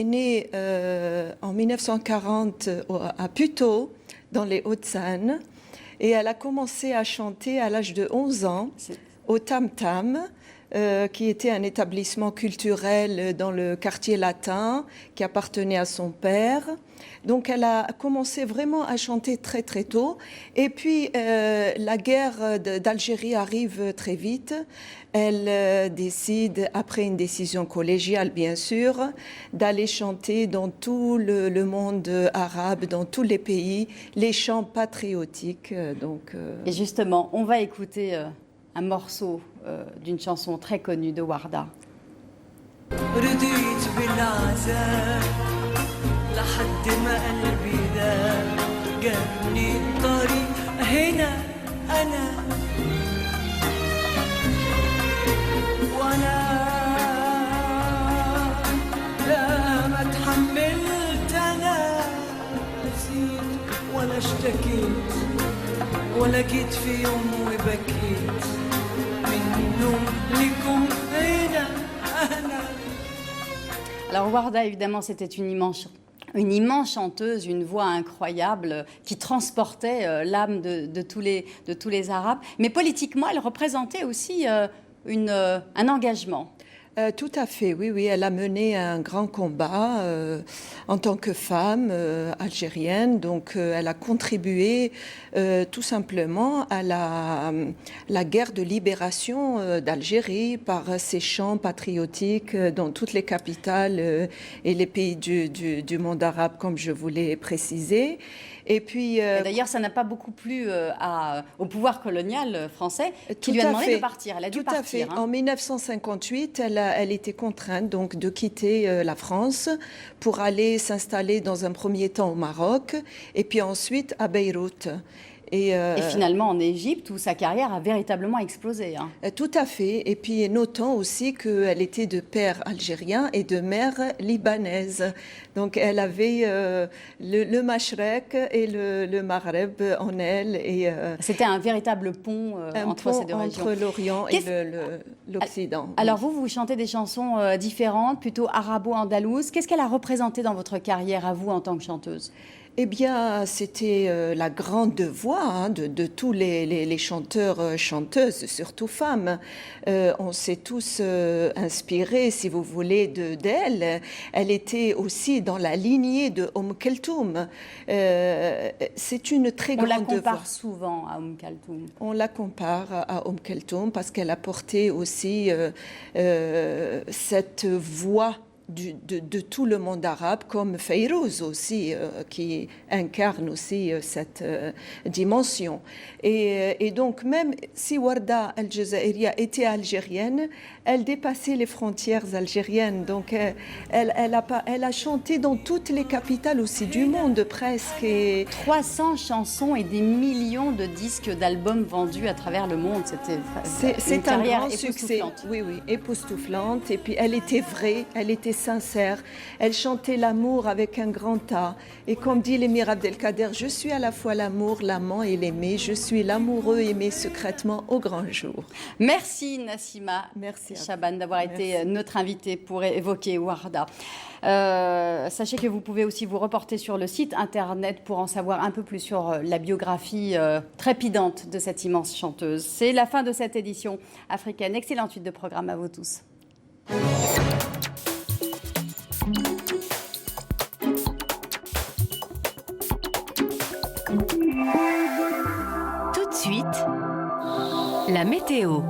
Elle est née en 1940 à Puteaux, dans les Hauts-de-Seine, et elle a commencé à chanter à l'âge de 11 ans au Tam Tam, qui était un établissement culturel dans le quartier latin qui appartenait à son père. Donc elle a commencé vraiment à chanter très très tôt. Et puis la guerre d'Algérie arrive très vite. Elle décide, après une décision collégiale bien sûr, d'aller chanter dans tout le monde arabe, dans tous les pays, les chants patriotiques. Et justement, on va écouter un morceau d'une chanson très connue de Warda. رضيت بالعذاب لحد ما قلبي ذاب جابني طريق هنا أنا وأنا لا ما اتحملت أنا نسيت ولا اشتكيت ولا جيت في يوم وبكيت منهم لكم هنا أنا. Alors Warda, évidemment, c'était une immense chanteuse, une voix incroyable qui transportait l'âme de tous les Arabes. Mais politiquement, elle représentait aussi un engagement. Tout à fait, oui, oui. Elle a mené un grand combat en tant que femme algérienne. Donc, elle a contribué tout simplement à la guerre de libération d'Algérie par ses chants patriotiques dans toutes les capitales et les pays du monde arabe, comme je vous l'ai précisé. Et puis, et d'ailleurs, ça n'a pas beaucoup plu au pouvoir colonial français qui lui a demandé de partir. Elle a dû partir. Tout à fait. En 1958, elle était contrainte donc de quitter la France pour aller s'installer dans un premier temps au Maroc et puis ensuite à Beyrouth. Et finalement, en Égypte, où sa carrière a véritablement explosé. Tout à fait. Et puis, notons aussi qu'elle était de père algérien et de mère libanaise. Donc, elle avait le Mashrek et le Maghreb en elle. C'était un véritable pont entre ces deux régions. Entre l'Orient et l'Occident. Alors, vous chantez des chansons différentes, plutôt arabo-andalouses. Qu'est-ce qu'elle a représenté dans votre carrière, à vous, en tant que chanteuse ? Eh bien, c'était la grande voix de tous les chanteurs, chanteuses, surtout femmes. On s'est tous inspirés, si vous voulez, d'elle. Elle était aussi dans la lignée de Keltoum. C'est une très grande voix. On la compare souvent à Keltoum. On la compare à Keltoum parce qu'elle a porté aussi cette voix de tout le monde arabe, comme Fayrouz aussi, qui incarne aussi cette dimension. Et donc, même si Warda al-Jazaïria était algérienne, elle dépassait les frontières algériennes. Donc, elle a chanté dans toutes les capitales aussi du monde, presque. 300 chansons et des millions de disques d'albums vendus à travers le monde. C'est un grand succès. Oui, oui, époustouflante. Et puis, elle était vraie, elle était sincère. Elle chantait l'amour avec un grand A. Et comme dit l'émir Abdelkader, je suis à la fois l'amour, l'amant et l'aimé. Je suis l'amoureux aimé secrètement au grand jour. Merci Nassima Chaban d'avoir été notre invitée pour évoquer Warda. Sachez que vous pouvez aussi vous reporter sur le site internet pour en savoir un peu plus sur la biographie trépidante de cette immense chanteuse. C'est la fin de cette édition africaine. Excellente suite de programme à vous tous. Tout de suite, la météo.